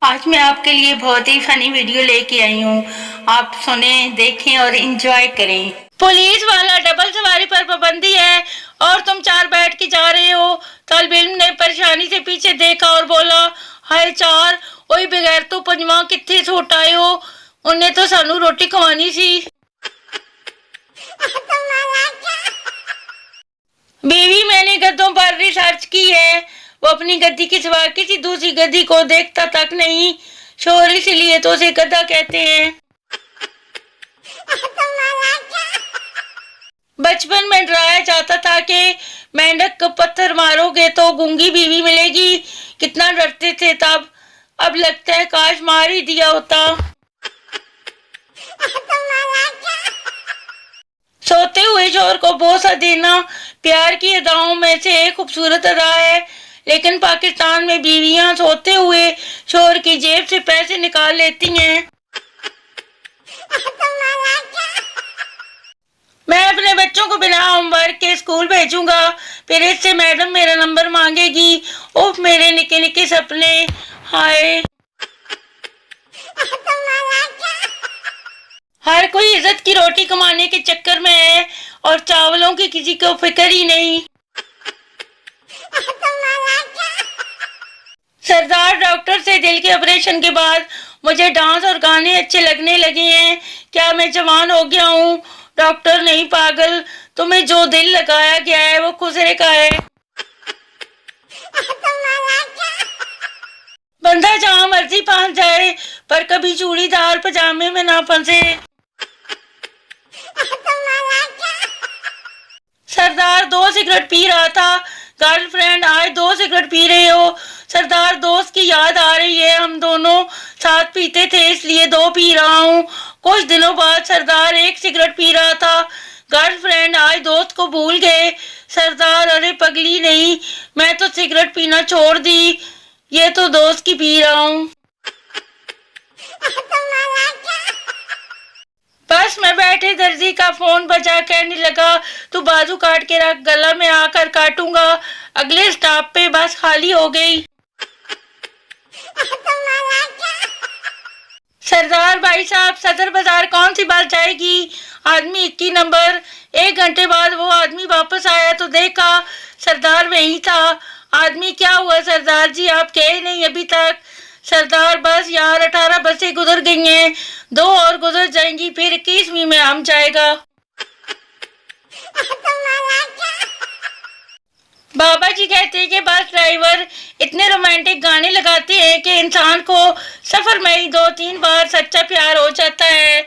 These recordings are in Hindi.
आज मैं आपके लिए बहुत ही फनी वीडियो लेके आई हूँ। आप सुने, देखें और एंजॉय करें। पुलिस वाला डबल सवारी पर पाबंदी है और तुम 4 बैठ के जा रहे हो। तालिब इल्म ने परेशानी से पीछे देखा और बोला, हाय 4 ओए बगैर तो पंजवा कित्थे सुट आए हो, उन्हें तो सानू रोटी खवानी सी। बीवी, मैंने गद्दों पर रिसर्च की है, वो अपनी गद्दी के सिवा किसी दूसरी गद्दी को देखता तक नहीं। शोर इसलिए तो उसे गद्दा कहते हैं। बचपन में डराया जाता था कि मेंढक को पत्थर मारोगे तो गूंगी बीवी मिलेगी। कितना डरते थे तब, अब लगता है काश मार ही दिया होता। सोते हुए शोहर को बोसा देना प्यार की अदाओं में से एक खूबसूरत अदा है, लेकिन पाकिस्तान में बीवियां सोते हुए शोहर की जेब से पैसे निकाल लेती हैं। मैं अपने बच्चों को बिना होमवर्क के स्कूल भेजूंगा, फिर इससे मैडम मेरा नंबर मांगेगी। उफ, मेरे निके निके सपने, हाय। हर कोई इज्जत की रोटी कमाने के चक्कर में है और चावलों की किसी को फिक्र ही नहीं। सरदार डॉक्टर से दिल के ऑपरेशन के बाद मुझे डांस और गाने अच्छे लगने लगे हैं। क्या मैं जवान हो गया हूँ? डॉक्टर नहीं पागल, तुम्हें जो दिल लगाया गया है वो खुसरे का है। बंदा जहाँ मर्जी पहुंच जाए पर कभी चूड़ीदार पजामे में ना फंसे। सरदार 2 सिगरेट पी रहा था, गर्लफ्रेंड आज 2 सिगरेट पी रहे हो। सरदार, दोस्त की याद आ रही है, हम दोनों साथ पीते थे इसलिए 2 पी रहा हूँ। कुछ दिनों बाद सरदार 1 सिगरेट पी रहा था, गर्लफ्रेंड आज दोस्त को भूल गए। सरदार, अरे पगली नहीं, मैं तो सिगरेट पीना छोड़ दी, ये तो दोस्त की पी रहा हूँ। बस में बैठे दर्जी का फोन बजा, कहने लगा, तू बाजू काट के रख, गला में आकर काटूंगा। अगले स्टॉप पे बस खाली हो गई। सरदार भाई साहब, सदर बाजार कौन सी बस जाएगी? आदमी 21 नंबर। 1 घंटे बाद वो आदमी वापस आया तो देखा सरदार वहीं था। आदमी, क्या हुआ सरदार जी, आप गए नहीं अभी तक? सरदार, बस यार 18 बसें गुजर गई हैं, 2 और गुजर जाएंगी, फिर 21वीं में हम जाएगा। बाबा जी कहते हैं कि बस ड्राइवर इतने रोमांटिक गाने लगाते हैं कि इंसान को सफर में ही 2-3 बार सच्चा प्यार हो जाता है।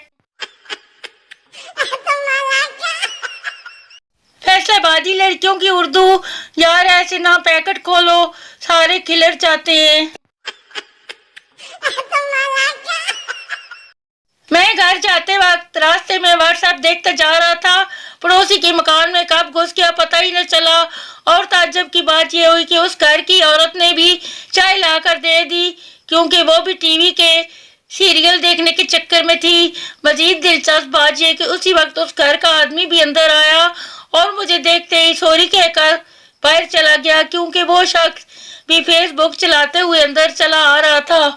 फैसलाबादी लड़कियों की उर्दू, यार ऐसे ना पैकेट खोलो, सारे खिलर जाते हैं। मैं घर जाते वक्त रास्ते में व्हाट्सएप देखता जा रहा था, पड़ोसी के मकान में कब घुस गया पता ही न चला। और ताज्जुब की बात यह हुई कि उस घर की औरत ने भी चाय लाकर दे दी, क्योंकि वो भी टीवी के सीरियल देखने के चक्कर में थी। मजीद दिलचस्प बात यह कि उसी वक्त उस घर का आदमी भी अंदर आया और मुझे देखते ही सॉरी कहकर बाहर चला गया, क्योंकि वो शख्स भी फेसबुक चलाते हुए अंदर चला आ रहा था।